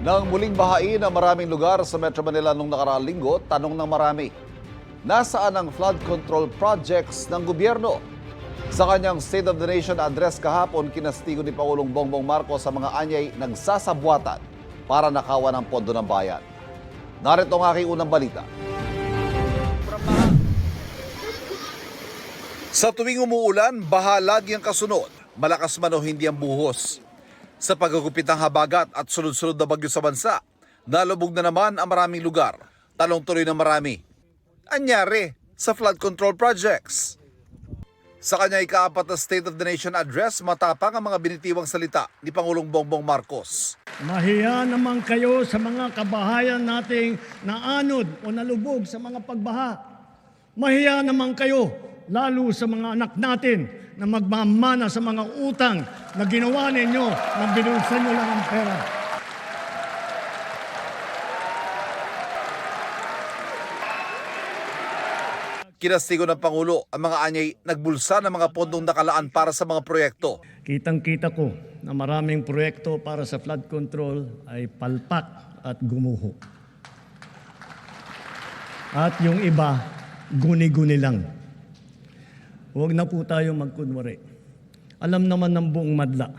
Nang muling bahain ang maraming lugar sa Metro Manila nung nakaraang linggo, tanong ng marami, nasaan ang flood control projects ng gobyerno? Sa kanyang State of the Nation address kahapon, kinastigo ni Pangulong Bongbong Marcos sa mga anyay nagsasabwatan para nakawan ang pondo ng bayan. Narito ang aking unang balita. Sa tuwing umuulan, baha lagi ang kasunod. Malakas man o hindi ang buhos. Sa paggugupit ng habagat at sunod-sunod na bagyo sa bansa, nalubog na naman ang maraming lugar. Talong tuloy ng marami. Anyari sa flood control projects. Sa kanya ikaapat na State of the Nation address, matapang ang mga binitiwang salita ni Pangulong Bongbong Marcos. Mahiya naman kayo sa mga kabahayan nating naanod o nalubog sa mga pagbaha. Mahiya naman kayo lalo sa mga anak natin na magmamana sa mga utang na ginawa ninyo nang binulsan nyo lang ang pera. Kinastigo ng Pangulo ang mga anyay nagbulsa ng mga pondong nakalaan para sa mga proyekto. Kitang-kita ko na maraming proyekto para sa flood control ay palpak at gumuho. At yung iba, guni-guni lang. Huwag na po tayo magkunwari. Alam naman ng buong madla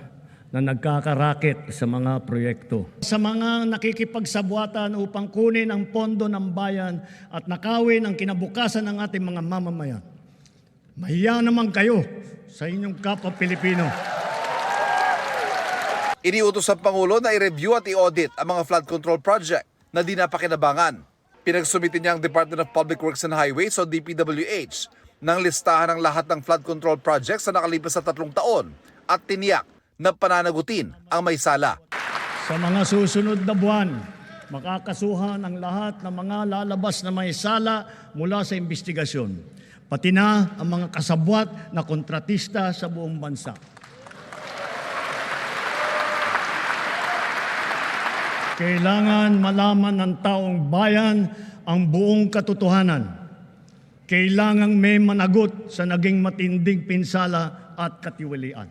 na nagkakaraket sa mga proyekto. Sa mga nakikipagsabwatan upang kunin ang pondo ng bayan at nakawin ang kinabukasan ng ating mga mamamayan. Mahiya naman kayo sa inyong kapwa Pilipino. Iniutos ang Pangulo na i-review at i-audit ang mga flood control project na di napakinabangan. Pinagsumitin niya ang Department of Public Works and Highways o DPWH ng listahan ng lahat ng flood control projects sa nakalipas na 3 taon at tiniyak na pananagutin ang may sala. Sa mga susunod na buwan, makakasuhan ang lahat ng mga lalabas na may sala mula sa investigasyon, pati na ang mga kasabwat na kontratista sa buong bansa. Kailangan malaman ng taong bayan ang buong katotohanan. Kailangang may managot sa naging matinding pinsala at katiwalian.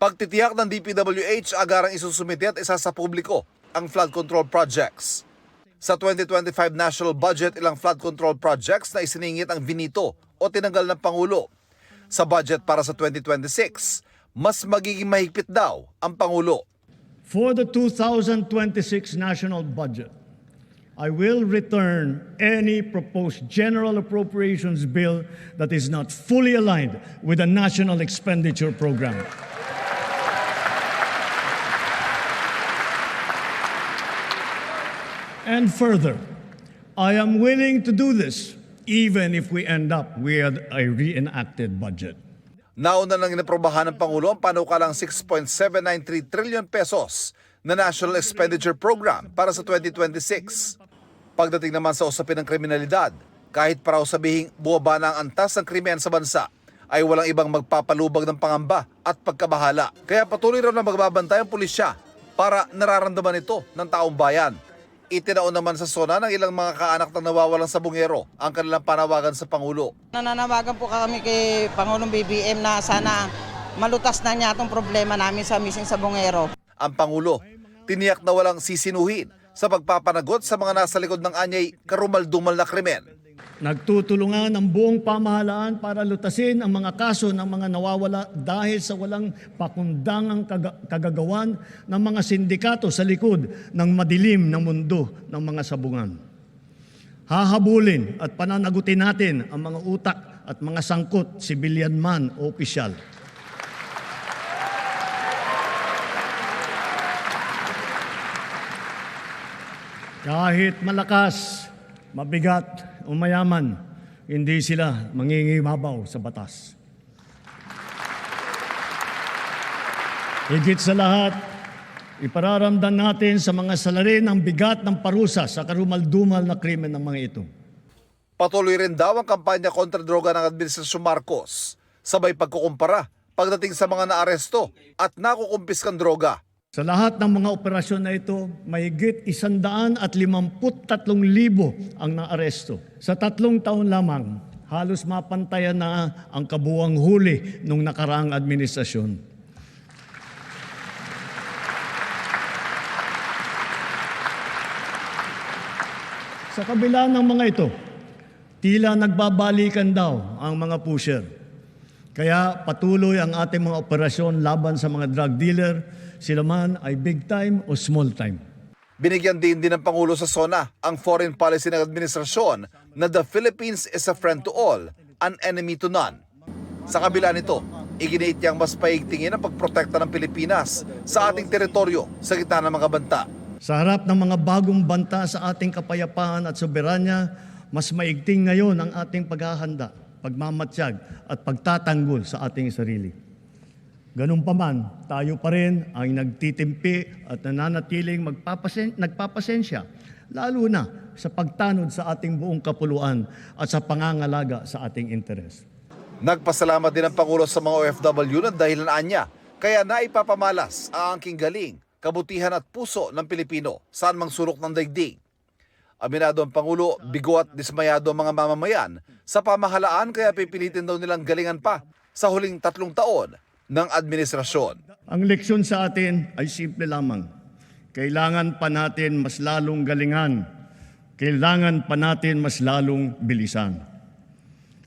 Pagtitiyak ng DPWH, agarang isusumite at isa sa publiko ang flood control projects. Sa 2025 national budget, ilang flood control projects na isiningit ang vinito o tinanggal ng Pangulo. Sa budget para sa 2026, mas magiging mahigpit daw ang Pangulo. For the 2026 national budget, I will return any proposed general appropriations bill that is not fully aligned with the national expenditure program. And further, I am willing to do this even if we end up with a reenacted budget. Nauna nang inaprobahan ng Pangulo ang panukalang 6.793 trillion pesos na National Expenditure Program para sa 2026. Pagdating naman sa usapin ng kriminalidad, kahit paraw sabihing buwaba na ang antas ng krimen sa bansa, ay walang ibang magpapalubag ng pangamba at pagkabahala. Kaya patuloy raw na magbabantay ang pulisya para nararamdaman ito ng taong bayan. Itinaon naman sa SONA ng ilang mga kaanak na nawawalang sabungero ang kanilang panawagan sa Pangulo. Nananawagan po kami kay Pangulong BBM na sana malutas na niya itong problema namin sa missing sabungero. Ang Pangulo, tiniyak na walang sisinuhin sa pagpapanagot sa mga nasa likod ng anyay karumal-dumal na krimen. Nagtutulungan ang buong pamahalaan para lutasin ang mga kaso ng mga nawawala dahil sa walang pakundangang kagagawan ng mga sindikato sa likod ng madilim na mundo ng mga sabungan. Hahabulin at pananagutin natin ang mga utak at mga sangkot, sibilyan man o opisyal. Kahit malakas, mabigat o mayaman, hindi sila mangingibabaw sa batas. Higit sa lahat, ipararamdam natin sa mga salarin ang bigat ng parusa sa karumal-dumal na krimen ng mga ito. Patuloy rin daw ang kampanya kontra droga ng Administrasyon Marcos, sabay pagkukumpara pagdating sa mga naaresto at nakukumpiskang droga. Sa lahat ng mga operasyon na ito, mahigit 153,000 ang naaresto. Sa 3 taon lamang, halos mapantayan na ang kabuuang huli ng nakaraang administrasyon. Sa kabila ng mga ito, tila nagbabalikan daw ang mga pusher. Kaya patuloy ang ating mga operasyon laban sa mga drug dealer, sila man ay big time o small time. Binigyan din ng Pangulo sa SONA ang foreign policy ng administrasyon na the Philippines is a friend to all, an enemy to none. Sa kabila nito, iginiit niyang mas paigtingin ang pagprotekta ng Pilipinas sa ating teritoryo sa gitna ng mga banta. Sa harap ng mga bagong banta sa ating kapayapaan at soberanya, mas maigting ngayon ang ating paghahanda, pagmamatsyag at pagtatanggol sa ating sarili. Ganun pa man, tayo pa rin ang nagtitimpi at nananatiling nagpapasensya, lalo na sa pagtanod sa ating buong kapuluan at sa pangangalaga sa ating interes. Nagpasalamat din ang Pangulo sa mga OFW na dahilan niya, kaya naipapamalas ang angking galing, kabutihan at puso ng Pilipino saan mang sulok ng daigdig. Aminado ang Pangulo, bigo at dismayado ang mga mamamayan sa pamahalaan kaya pipilitin daw nilang galingan pa sa huling 3 taon ng administrasyon. Ang leksyon sa atin ay simple lamang. Kailangan pa natin mas lalong galingan. Kailangan pa natin mas lalong bilisan.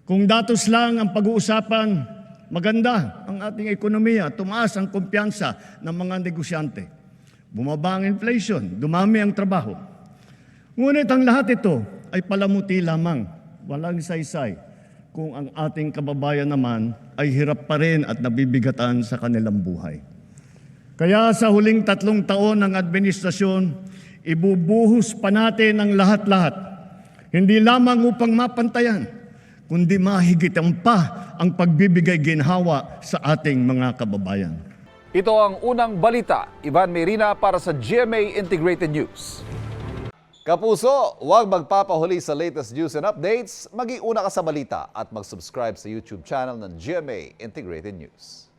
Kung datos lang ang pag-uusapan, maganda ang ating ekonomiya, tumaas ang kumpiyansa ng mga negosyante. Bumaba ang inflation, dumami ang trabaho. Ngunit ang lahat ito ay palamuti lamang, walang saysay, kung ang ating kababayan naman ay hirap pa rin at nabibigatan sa kanilang buhay. Kaya sa huling 3 taon ng administrasyon, ibubuhos pa natin ang lahat-lahat, hindi lamang upang mapantayan, kundi mahigitan pa ang pagbibigay ginhawa sa ating mga kababayan. Ito ang unang balita. Ivan Merina para sa GMA Integrated News. Kapuso, huwag magpapahuli sa latest news and updates. Maging una ka sa balita at mag-subscribe sa YouTube channel ng GMA Integrated News.